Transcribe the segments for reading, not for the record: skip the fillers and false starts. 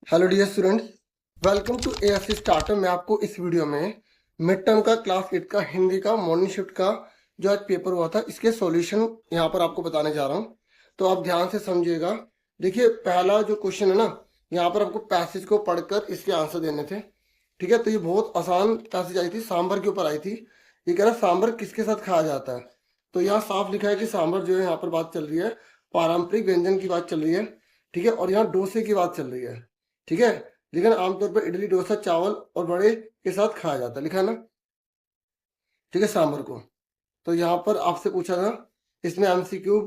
Hello dear students, welcome to ASC starter. मैं आपको इस वीडियो में मिड टर्म का क्लास 8 का हिंदी का मॉर्निंग शिफ्ट का जो आज पेपर हुआ था इसके सॉल्यूशन यहाँ पर आपको बताने जा रहा हूँ। तो आप ध्यान से समझिएगा। देखिए, पहला जो क्वेश्चन है ना, यहाँ पर आपको पैसेज को पढ़कर इसके आंसर देने थे। ठीक है, तो ये बहुत आसान पैसेज आई थी, सांभर के ऊपर आई थी। ये कह रहा सांभर किसके साथ खाया जाता है। तो यहाँ साफ लिखा है कि सांभर जो है, यहाँ पर बात चल रही है पारंपरिक व्यंजन की बात चल रही है। ठीक है, और यहाँ डोसे की बात चल रही है। ठीक है, लेकिन आमतौर पर इडली डोसा चावल और बड़े के साथ खाया जाता है, लिखा है ना। ठीक है, सांभर को। तो यहाँ पर आपसे पूछा था, इसमें एमसीक्यू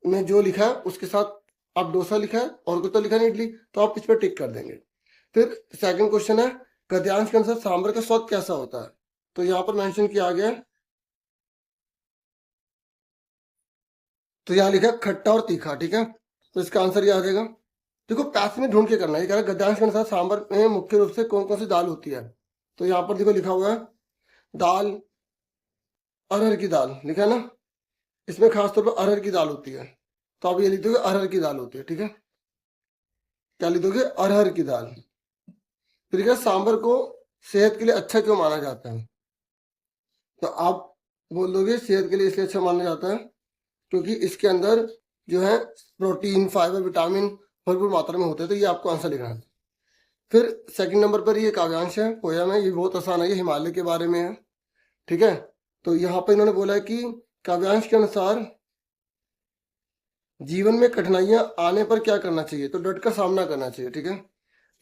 में जो लिखा है उसके साथ आप डोसा लिखा है और कुछ तो लिखा नहीं इडली, तो आप इस पर टिक कर देंगे। फिर सेकंड क्वेश्चन है, गद्यांश के अनुसार सांभर का स्वाद कैसा होता है। तो यहाँ पर मेंशन किया गया है, तो यहाँ लिखा है खट्टा और तीखा। ठीक है, तो इसका आंसर ये आ जाएगा। देखो, पैसे में ढूंढ के करना है। ये कह रहा है गद्यांश के अनुसार सांभर में मुख्य रूप से कौन कौन सी दाल होती है। तो यहाँ पर देखो लिखा हुआ है दाल, अरहर की दाल लिखा है ना। इसमें खासतौर पर अरहर की दाल होती है, तो आप ये लिख दोगे अरहर की दाल होती है। ठीक है, क्या लिख दोगे, अरहर की दाल। फिर क्या, सांभर को सेहत के लिए अच्छा क्यों माना जाता है। तो आप बोल दोगे सेहत के लिए इसलिए अच्छा माना जाता है क्योंकि इसके अंदर जो है प्रोटीन, फाइबर, विटामिन भरपूर मात्रा में होते हैं। तो ये आपको आंसर लिखना है। फिर सेकंड नंबर पर ये काव्यांश है, पोयम है। ये बहुत आसान है, ये हिमालय के बारे में है। ठीक है, तो यहाँ पर इन्होंने बोला है कि काव्यांश के अनुसार जीवन में कठिनाइयां आने पर क्या करना चाहिए। तो डट कर सामना करना चाहिए। ठीक है,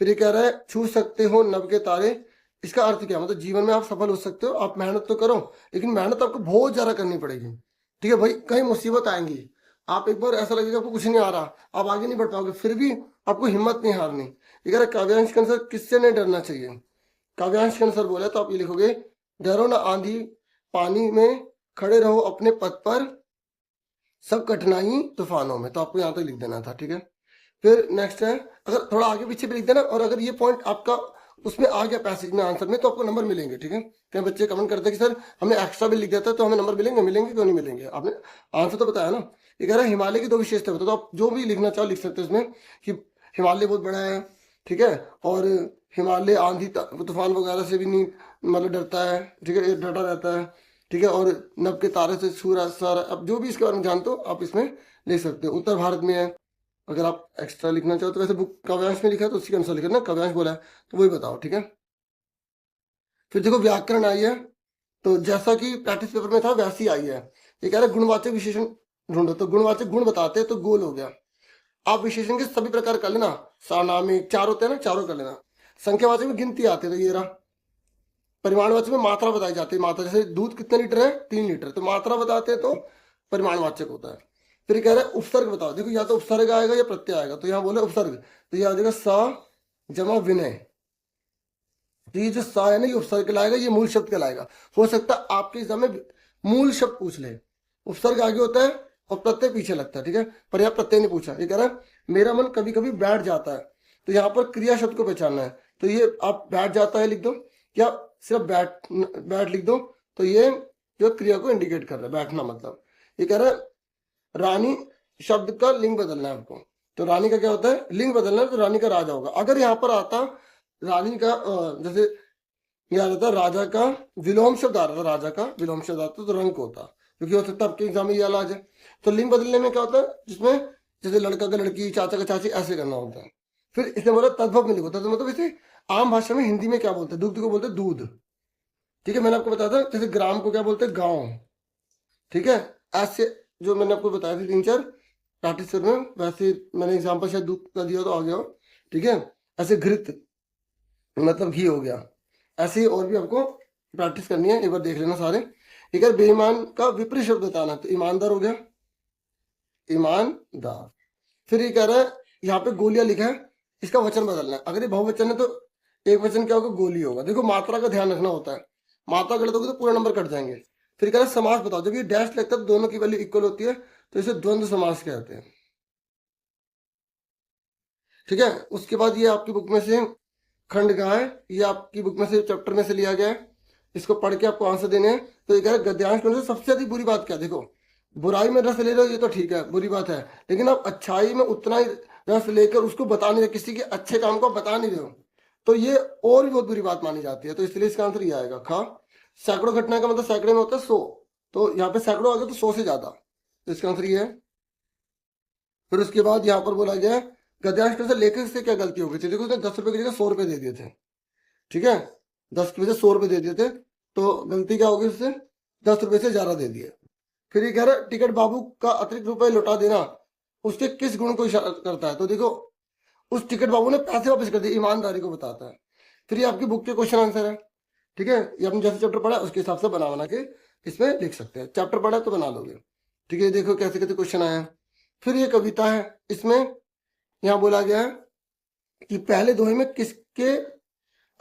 फिर ये कह रहा है छू सकते हो नभ के तारे। इसका अर्थ क्या, मतलब जीवन में आप सफल हो सकते हो, आप मेहनत तो करो, लेकिन मेहनत आपको बहुत ज्यादा करनी पड़ेगी। ठीक है भाई, कहीं मुसीबत आएंगी, आप एक बार ऐसा लगेगा आपको कुछ नहीं आ रहा, आप आगे नहीं बढ़ पाओगे, फिर भी आपको हिम्मत नहीं हारनी। ये कह रहा है काव्यांश के अनुसार किससे नहीं डरना चाहिए। काव्यांश के अनुसार बोला तो आप ये लिखोगे, डरो ना आंधी पानी में, खड़े रहो अपने पद पर, सब कठिनाई तूफानों में। तो आपको यहाँ तक लिख देना था। ठीक है, फिर नेक्स्ट है, अगर थोड़ा आगे पीछे भी लिख देना और अगर ये पॉइंट आपका उसमें आ गया पैसेज में आंसर में, तो आपको नंबर मिलेंगे। ठीक है, कई बच्चे कमेंट करते हैं कि सर हमने एक्स्ट्रा भी लिख दिया था तो हमें नंबर मिलेंगे। मिलेंगे क्यों नहीं मिलेंगे, आपने आंसर तो बताया ना। ये कह रहा है हिमालय की दो विशेषता बताओ। तो आप जो भी लिखना चाहो लिख सकते हो इसमें कि हिमालय बहुत बड़ा है। ठीक है, और हिमालय आंधी तूफान वगैरह से भी नहीं मतलब डरता है। ठीक है, ये डटा रहता है। ठीक है, और नभ के तारे से सूरज सारा, अब जो भी इसके बारे में जानते हो आप इसमें लिख सकते हो। उत्तर भारत में है, अगर आप एक्स्ट्रा लिखना चाहो तो। वैसे बुक काव्यांश में लिखा है तो उसी के अनुसार लिखा ना, काव्यांश बोला है तो वही बताओ। ठीक है, फिर देखो व्याकरण आई है, तो जैसा कि प्रैक्टिस पेपर में था वैसी आई है। ये कह रहा है गुणवाचक विशेषण ढूंढो। तो गुणवाचक गुण बताते हैं तो गोल हो गया। आप विशेषण के सभी प्रकार कर लेना, सार्वनामिक चार होते हैं ना, चारों कर लेना। संख्यावाचक में गिनती आती है, तो ये रहा। परिमाणवाचक में मात्रा बताई जाती है, मात्रा, जैसे दूध कितने लीटर है, 3 लीटर, तो मात्रा बताते हैं तो परिमाणवाचक होता है। फिर कह रहे हैं उपसर्ग बताओ। देखो या तो उपसर्ग आएगा या प्रत्यय आएगा, तो यहाँ बोले उपसर्ग, तो ये आ जाएगा सा जमा विनय। तो ये जो सा है ना, ये उपसर्ग कहलाएगा, ये मूल शब्द कहलाएगा। हो सकता है आपके एग्जाम में मूल शब्द पूछ ले, उपसर्ग आगे होता है और प्रत्यय पीछे लगता है। ठीक है, पर यहाँ प्रत्यय नहीं पूछा। ये कह रहा है मेरा मन कभी कभी बैठ जाता है, तो यहाँ पर क्रिया शब्द को पहचानना है। तो ये आप बैठ जाता है लिख दो, या सिर्फ बैठ बैठ लिख दो, तो ये जो क्रिया को इंडिकेट कर रहा है, बैठना मतलब। ये कह रहा है रानी शब्द का लिंग बदलना है आपको। तो रानी का क्या होता है, लिंग बदलना है, तो रानी का राजा होगा। अगर यहाँ पर आता रानी का जैसे ये आ जाता राजा का विलोम शब्द आ रहा था, राजा का विलोम शब्द आता तो रंग होता, क्योंकि हो सकता है आपके एग्जाम में ये आ जाए। तो लिंग बदलने में क्या होता है, जिसमें जैसे लड़का का लड़की, चाचा का चाची, ऐसे करना होता है। फिर इसने बोला तद्भव में लिखो। तद्भव मतलब इसे आम भाषा में हिंदी में क्या बोलते हैं, दुग्ध को बोलते हैं दूध। ठीक है, मैंने आपको बताया था जैसे ग्राम को क्या बोलते हैं, गाँव। ठीक है, ऐसे जो मैंने आपको बताया था 3-4 प्रैक्टिस में, वैसे मैंने एग्जाम्पल शायद दूध का दिया तो आ गया हो। ठीक है, ऐसे घृत मतलब घी हो गया। ऐसे ही और भी आपको प्रैक्टिस करनी है, एक बार देख लेना सारे। एक बार बेईमान का विपरीत शब्द बताना, तो ईमानदार हो गया, ईमानदार। फिर ये कह रहा है यहाँ पे गोलियां लिखा है, इसका वचन बदलना है। अगर ये बहुवचन है तो एक वचन क्या होगा, गोली होगा। देखो मात्रा का ध्यान रखना होता है, मात्रा गलत होगी तो पूरा नंबर कट जाएंगे। फिर कह रहा है समास बताओ। जब ये डैश लगता है तो दोनों की वैल्यू इक्वल होती है, तो इसे द्वंद्व समास कहते हैं। ठीक है, उसके बाद ये आपकी बुक में से खंड का है, ये आपकी बुक में से चैप्टर में से लिया गया है, इसको पढ़ के आपको आंसर देने हैं। तो ये कह रहा है गद्यांश में से सबसे अधिक बुरी बात क्या। देखो बुराई में रस ले लो, ये तो ठीक है, बुरी बात है, लेकिन आप अच्छाई में उतना ही रस लेकर उसको बता नहीं रहे, किसी के अच्छे काम को बता नहीं रहे हो, तो ये और भी बहुत बुरी बात मानी जाती है। तो इसलिए इसका आंसर ये आएगा खा। सैकड़ों घटना का मतलब सैकड़े में होता है 100, तो यहाँ पे सैकड़ों आ गया तो 100 से ज्यादा, तो इसका आंसर ये है। फिर उसके बाद यहाँ पर बोला गया गद्यांश से लेखक से क्या गलती हो गई थी। देखो उसने 10 रुपए की जगह 100 रुपए दे दिए थे, ठीक है, 10 की वजह 100 रुपए दे दिए थे, तो गलती क्या होगी उससे, 10 रुपए से ज्यादा दे दिए। फिर ये कह रहा है टिकट बाबू का अतिरिक्त रुपए लौटा देना उसके किस गुण को इशारा करता है। तो देखो उस टिकट बाबू ने पैसे वापस कर दिए, ईमानदारी को बताता है। फिर ये आपकी बुक के क्वेश्चन आंसर है, ठीक है, ये आपने जैसे चैप्टर पढ़ा है उसके हिसाब से बना बना के इसमें लिख सकते हैं। चैप्टर पढ़ा है तो बना लोगे, ठीक है। देखो कैसे कैसे क्वेश्चन आए हैं। फिर ये कविता है, इसमें यहाँ बोला गया है कि पहले दोहे में किसके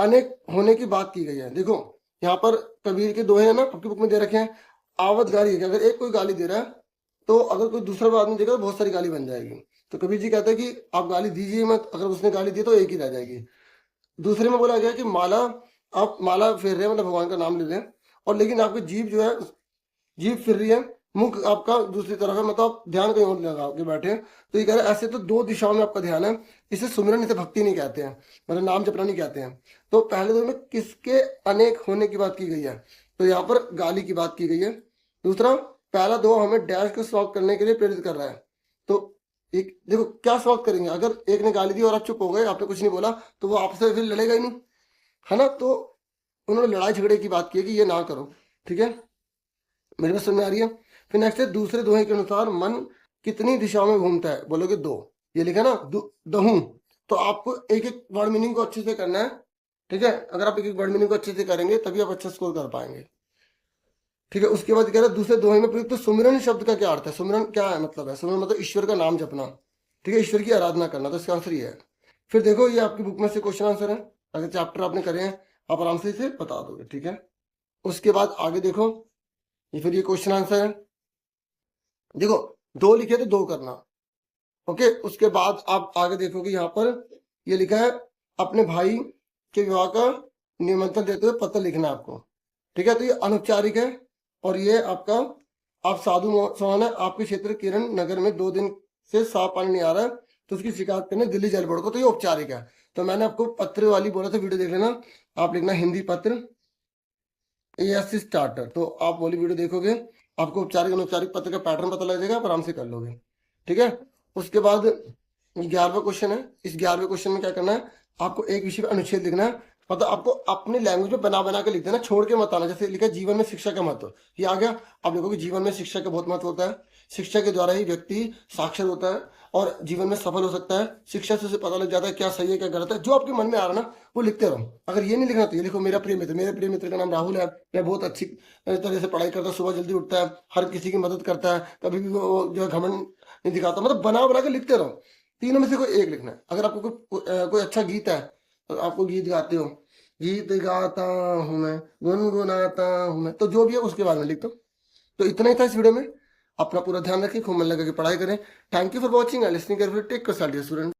अनेक होने की बात की गई है। देखो यहाँ पर कबीर के दोहे है ना, आपकी बुक में दे रखे हैं। आवत गाली है कि अगर एक कोई गाली दे रहा है तो अगर कोई दूसरा आदमी देगा तो बहुत सारी गाली बन जाएगी। तो कबीर जी कहते हैं कि आप गाली दीजिए मत, अगर उसने गाली दी तो एक ही रह जाएगी। दूसरे में बोला गया कि माला, आप माला फेर रहे हैं मतलब भगवान का नाम ले रहे हैं, और लेकिन आपकी जीभ जो है, जीभ फिर रही है, मुख आपका दूसरी तरफ है, मतलब आप ध्यान कहीं और लगा के बैठे हैं। तो ये कह रहे हैं ऐसे तो 2 दिशाओं में आपका ध्यान है, इसे सुमिरन, इसे भक्ति नहीं कहते हैं, मतलब नाम जपना नहीं कहते हैं। तो पहले दो में किसके अनेक होने की बात की गई है, तो यहाँ पर गाली की बात की गई है। दूसरा, पहला दो हमें डैश को समाप्त करने के लिए प्रेरित कर रहा है। तो एक देखो क्या समाप्त करेंगे, अगर एक ने गाली दी और आप चुप हो गए, आपने कुछ नहीं बोला, तो वो आपसे फिर लड़ेगा ही नहीं, है ना। तो उन्होंने लड़ाई झगड़े की बात की है कि ये ना करो, ठीक है, मेरे पास समझ में आ रही है। फिर नेक्स्ट है दूसरे दोहे के अनुसार मन कितनी दिशाओं में घूमता है, बोलोगे 2, ये लिखा ना दहू। तो आपको एक एक वर्ड मीनिंग को अच्छे से करना है, ठीक है। अगर आप एक एक वर्ड मीनिंग को अच्छे से करेंगे तभी आप अच्छा स्कोर कर पाएंगे, ठीक है। उसके बाद कह रहा है दूसरे दोहे में प्रयुक्त सुमिरन शब्द का क्या अर्थ है। सुमिरन क्या है, मतलब है सुमिरन मतलब ईश्वर का नाम जपना, ठीक है, ईश्वर की आराधना करना, तो इसका आंसर ये है। फिर देखो ये आपकी बुक में से क्वेश्चन आंसर है, अगर चैप्टर आपने करे हैं आप आराम से इसे बता दोगे, ठीक है। उसके बाद आगे देखो, ये फिर ये क्वेश्चन आंसर है। देखो 2 लिखे तो 2 करना, ओके। उसके बाद आप आगे देखोगे यहाँ पर ये लिखा है अपने भाई के विवाह का निमंत्रण देते हुए पत्र लिखना है आपको, ठीक है। तो ये अनौपचारिक है, और ये आपका, आप साधु सोहन है, आपके क्षेत्र किरण नगर में 2 दिन से साफ पानी नहीं आ रहा है, तो उसकी शिकायत करने दिल्ली जल बोर्ड को, तो ये औपचारिक है। तो मैंने आपको पत्र वाली बोला था, वीडियो देख लेना, आप लिखना हिंदी पत्र ASC स्टार्टर, तो आप वाली वीडियो देखोगे आपको औपचारिक अनौपचारिक पत्र का पैटर्न पता लग जाएगा, आप आराम से कर लोगे, ठीक है। उसके बाद 11वां क्वेश्चन है। इस 11वें क्वेश्चन में क्या करना है, आपको एक विषय पर अनुच्छेद लिखना है, मतलब आपको अपनी लैंग्वेज में बना बना के लिख देना, छोड़ के मत आना। जैसे लिखा जीवन में शिक्षा का महत्व, ये आ गया, आप देखोगे जीवन में शिक्षा का बहुत महत्व होता है, शिक्षा के द्वारा ही व्यक्ति साक्षर होता है और जीवन में सफल हो सकता है। शिक्षा से उसे पता लग जाता है क्या सही है क्या गलत है, जो आपके मन में आ रहा ना वो लिखते रहो। अगर ये नहीं लिखना तो ये लिखो मेरा प्रिय मित्र, मेरे प्रिय मित्र का नाम राहुल है, मैं बहुत अच्छी तरह से पढ़ाई करता है, सुबह जल्दी उठता है, हर किसी की मदद करता है, कभी भी वो जो है घमंड नहीं दिखाता, मतलब बना बना के लिखते रहो। तीनों में से कोई एक लिखना है। अगर आपको कोई अच्छा गीत है तो आपको गीत गाते हो, गीत गाता हूं मैं, गुनगुनाता हूं मैं, तो जो भी है उसके बारे में लिख दो। तो इतना ही था इस वीडियो में। अपना पूरा ध्यान रखें, खूब मन लगा के पढ़ाई करें। Thank you for watching and listening carefully. Take care student.